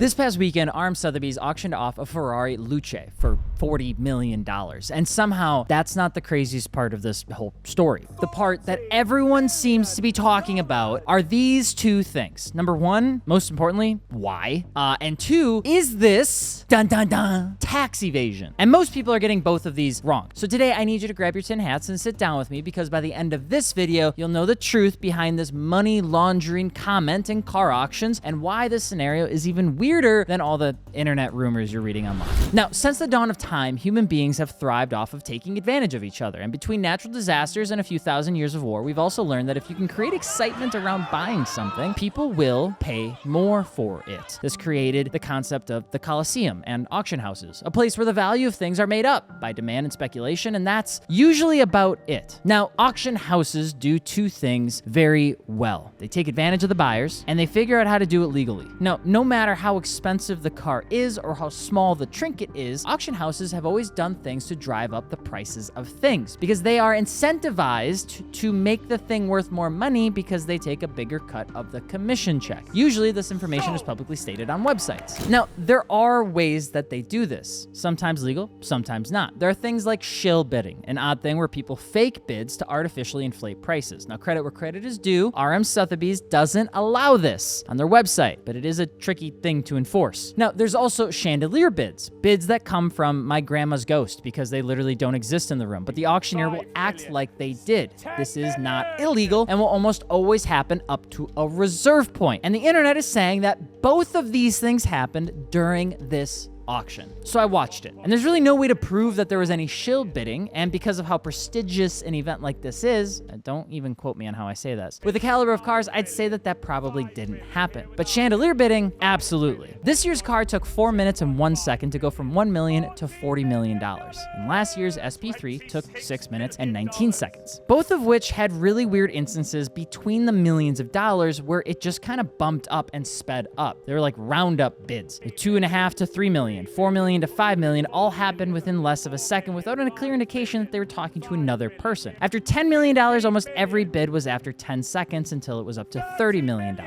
This past weekend, Sotheby's auctioned off a Ferrari Luce for $40 million. And somehow, that's not the craziest part of this whole story. The part that everyone seems to be talking about are these two things. Number one, most importantly, why? And two, is this, dun dun dun, tax evasion? And most people are getting both of these wrong. So today, I need you to grab your tin hats and sit down with me, because by the end of this video, you'll know the truth behind this money laundering comment in car auctions and why this scenario is even weirder than all the internet rumors you're reading online. Now, since the dawn of time, human beings have thrived off of taking advantage of each other. And between natural disasters and a few thousand years of war, we've also learned that if you can create excitement around buying something, people will pay more for it. This created the concept of the Colosseum and auction houses, a place where the value of things are made up by demand and speculation, and that's usually about it. Now, auction houses do two things very well. They take advantage of the buyers, and they figure out how to do it legally. Now, no matter how expensive the car is or how small the trinket is, auction houses have always done things to drive up the prices of things because they are incentivized to make the thing worth more money because they take a bigger cut of the commission check. Usually, this information is publicly stated on websites. Now, there are ways that they do this, sometimes legal, sometimes not. There are things like shill bidding, an odd thing where people fake bids to artificially inflate prices. Now, credit where credit is due, Sotheby's doesn't allow this on their website, but it is a tricky thing to enforce. Now, there's also chandelier bids that come from my grandma's ghost because they literally don't exist in the room, but the auctioneer will act like they did. This is not illegal and will almost always happen up to a reserve point. And the internet is saying that both of these things happened during this auction. So I watched it, and there's really no way to prove that there was any shill bidding, and because of how prestigious an event like this is, don't even quote me on how I say this, with the caliber of cars, I'd say that probably didn't happen. But chandelier bidding, absolutely. This year's car took 4 minutes and 1 second to go from $1 million to $40 million. And last year's SP3 took 6 minutes and 19 seconds. Both of which had really weird instances between the millions of dollars where it just kind of bumped up and sped up. They were like roundup bids. 2.5 to 3 million. 4 million to 5 million all happened within less of a second without a clear indication that they were talking to another person. After $10 million, almost every bid was after 10 seconds until it was up to $30 million.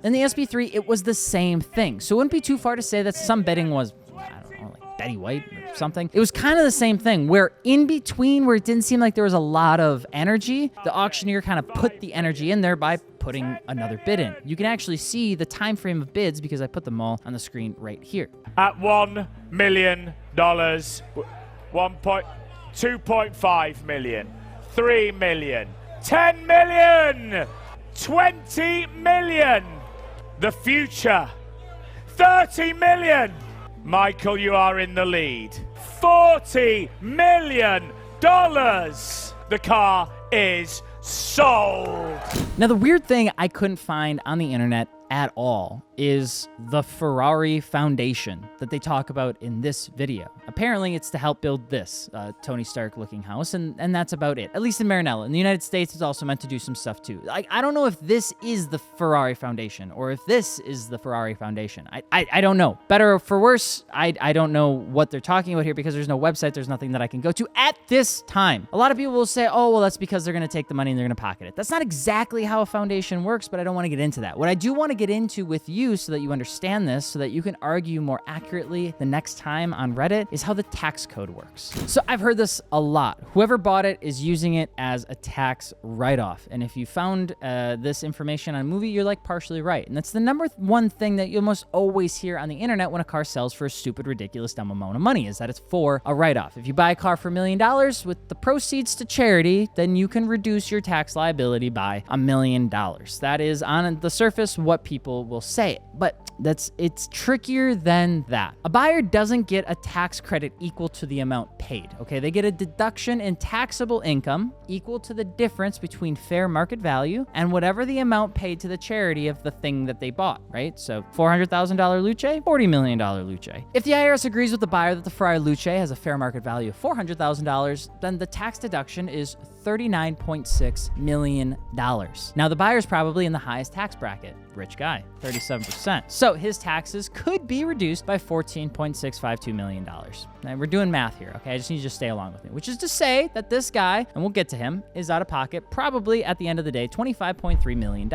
In the SP3, it was the same thing. So it wouldn't be too far to say that some bidding was, I don't know, like Betty White or something. It was kind of the same thing, where in between, where it didn't seem like there was a lot of energy, the auctioneer kind of put the energy in there by putting another bid in. You can actually see the time frame of bids because I put them all on the screen right here. At $1 million, 2.5 million, 3 million, 10 million, 20 million. The future, 30 million. Michael, you are in the lead. $40 million. The car is sold. Now, the weird thing I couldn't find on the internet at all is the Ferrari Foundation that they talk about in this video. Apparently, it's to help build this Tony Stark looking house, and that's about it. At least in Maranello. In the United States, it's also meant to do some stuff too. Like, I don't know if this is the Ferrari Foundation or if this is the Ferrari Foundation. I don't know. Better or for worse, I don't know what they're talking about here because there's no website, there's nothing that I can go to at this time. A lot of people will say, oh, well, that's because they're gonna take the money and they're gonna pocket it. That's not exactly how a foundation works, but I don't wanna get into that. What I do wanna get into with you so that you understand this, so that you can argue more accurately the next time on Reddit, is how the tax code works. So I've heard this a lot. Whoever bought it is using it as a tax write-off. And if you found this information on Movie, you're like partially right. And that's the number one thing that you almost always hear on the internet when a car sells for a stupid, ridiculous, dumb amount of money, is that it's for a write-off. If you buy a car for $1 million with the proceeds to charity, then you can reduce your tax liability by $1 million. That is on the surface what people will say, but it's trickier than that. A buyer doesn't get a tax credit equal to the amount paid, okay? They get a deduction in taxable income equal to the difference between fair market value and whatever the amount paid to the charity of the thing that they bought, right? So $400,000 Luce, $40 million Luce. If the IRS agrees with the buyer that the Ferrari Luce has a fair market value of $400,000, then the tax deduction is $39.6 million. Now, the buyer's probably in the highest tax bracket, rich guy, 37%. So his taxes could be reduced by $14.652 million. Now, we're doing math here, okay? I just need you to stay along with me, which is to say that this guy, and we'll get to him, is out of pocket probably at the end of the day $25.3 million.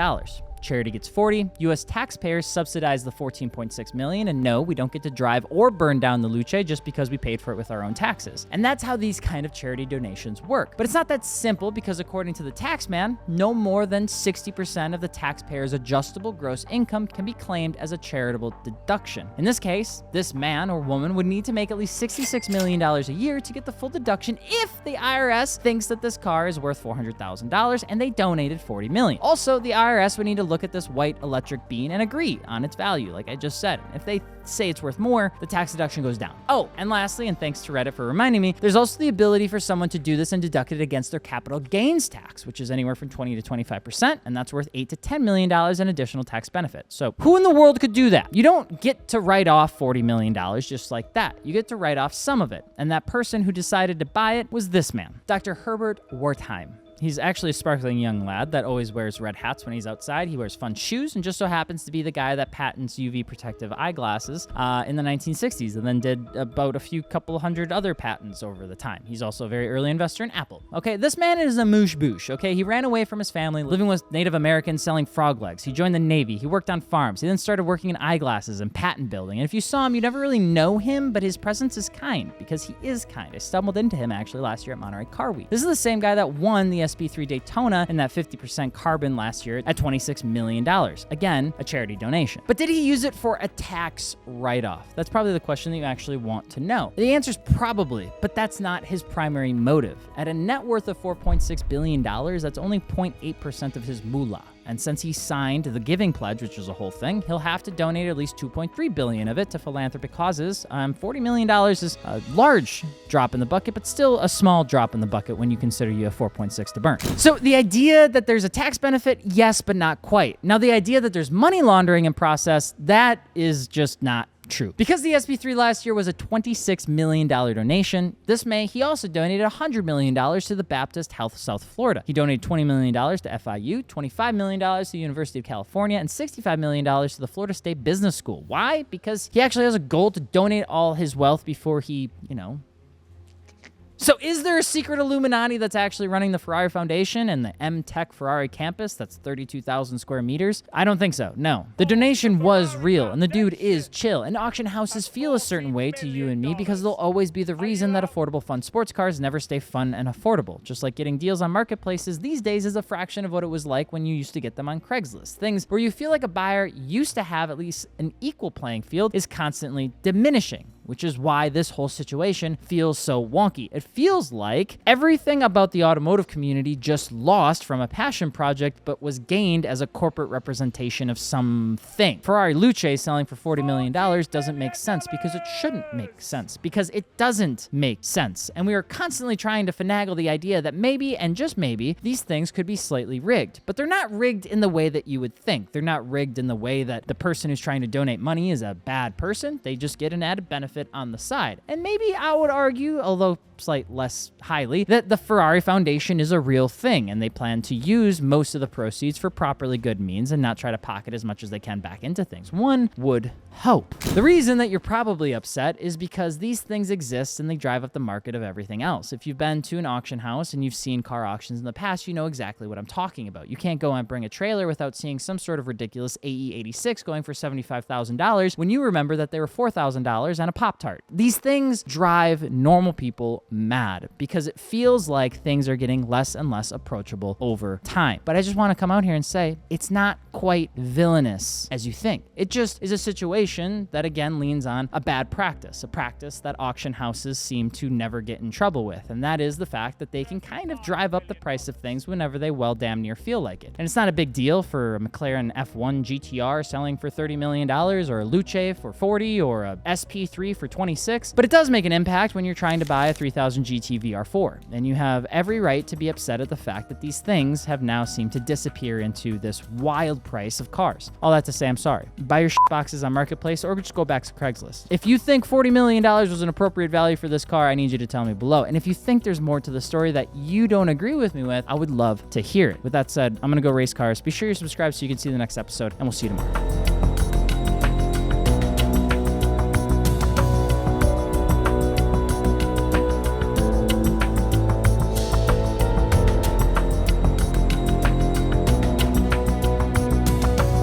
charity gets 40, US taxpayers subsidize the 14.6 million, and no, we don't get to drive or burn down the Luce just because we paid for it with our own taxes. And that's how these kind of charity donations work. But it's not that simple, because according to the tax man, no more than 60% of the taxpayer's adjustable gross income can be claimed as a charitable deduction. In this case, this man or woman would need to make at least $66 million a year to get the full deduction if the IRS thinks that this car is worth $400,000 and they donated $40 million. Also, the IRS would need to look at this white electric bean and agree on its value, like I just said. If they say it's worth more, the tax deduction goes down. Oh, and lastly, and thanks to Reddit for reminding me, there's also the ability for someone to do this and deduct it against their capital gains tax, which is anywhere from 20 to 25%, and that's worth $8 to $10 million in additional tax benefit. So who in the world could do that? You don't get to write off $40 million just like that. You get to write off some of it, and that person who decided to buy it was this man, Dr. Herbert Wertheim. He's actually a sparkling young lad that always wears red hats when he's outside. He wears fun shoes and just so happens to be the guy that patents UV protective eyeglasses in the 1960s, and then did about a couple hundred other patents over the time. He's also a very early investor in Apple. Okay, this man is a moosh-boosh, okay? He ran away from his family, living with Native Americans, selling frog legs. He joined the Navy. He worked on farms. He then started working in eyeglasses and patent building. And if you saw him, you'd never really know him, but his presence is kind, because he is kind. I stumbled into him actually last year at Monterey Car Week. This is the same guy that won the SP3 Daytona in that 50% carbon last year at $26 million. Again, a charity donation. But did he use it for a tax write-off? That's probably the question that you actually want to know. The answer is probably, but that's not his primary motive. At a net worth of $4.6 billion, that's only 0.8% of his moolah. And since he signed the Giving Pledge, which is a whole thing, he'll have to donate at least $2.3 billion of it to philanthropic causes. $40 million is a large drop in the bucket, but still a small drop in the bucket when you consider you have 4.6 to burn. So the idea that there's a tax benefit, yes, but not quite. Now, the idea that there's money laundering in process, that is just not true. Because the SP3 last year was a $26 million donation, this May, he also donated $100 million to the Baptist Health South Florida. He donated $20 million to FIU, $25 million to the University of California, and $65 million to the Florida State Business School. Why? Because he actually has a goal to donate all his wealth before he, So is there a secret Illuminati that's actually running the Ferrari Foundation and the M-Tech Ferrari campus that's 32,000 square meters? I don't think so, no. The donation was real, and the dude is chill, and auction houses feel a certain way to you and me because they'll always be the reason that affordable fun sports cars never stay fun and affordable. Just like getting deals on marketplaces these days is a fraction of what it was like when you used to get them on Craigslist. Things where you feel like a buyer used to have at least an equal playing field is constantly diminishing, which is why this whole situation feels so wonky. It feels like everything about the automotive community just lost from a passion project, but was gained as a corporate representation of something. Ferrari Luce selling for $40 million doesn't make sense because it shouldn't make sense, because it doesn't make sense. And we are constantly trying to finagle the idea that maybe, and just maybe, these things could be slightly rigged. But they're not rigged in the way that you would think. They're not rigged in the way that the person who's trying to donate money is a bad person. They just get an added benefit on the side. And maybe I would argue, although slight less highly, that the Ferrari Foundation is a real thing, and they plan to use most of the proceeds for properly good means and not try to pocket as much as they can back into things. One would hope. The reason that you're probably upset is because these things exist and they drive up the market of everything else. If you've been to an auction house and you've seen car auctions in the past, you know exactly what I'm talking about. You can't go and bring a trailer without seeing some sort of ridiculous AE86 going for $75,000 when you remember that they were $4,000 and a Pop-Tart. These things drive normal people mad because it feels like things are getting less and less approachable over time. But I just want to come out here and say it's not quite villainous as you think. It just is a situation that again leans on a bad practice, a practice that auction houses seem to never get in trouble with. And that is the fact that they can kind of drive up the price of things whenever they well damn near feel like it. And it's not a big deal for a McLaren F1 GTR selling for $30 million or a Luce for 40 or a SP3 for 26, but it does make an impact when you're trying to buy a 3000 GT VR4. And you have every right to be upset at the fact that these things have now seemed to disappear into this wild price of cars. All that to say, I'm sorry. Buy your boxes on Marketplace or just go back to Craigslist. If you think $40 million was an appropriate value for this car, I need you to tell me below. And if you think there's more to the story that you don't agree with me with, I would love to hear it. With that said, I'm gonna go race cars. Be sure you're subscribed so you can see the next episode, and we'll see you tomorrow.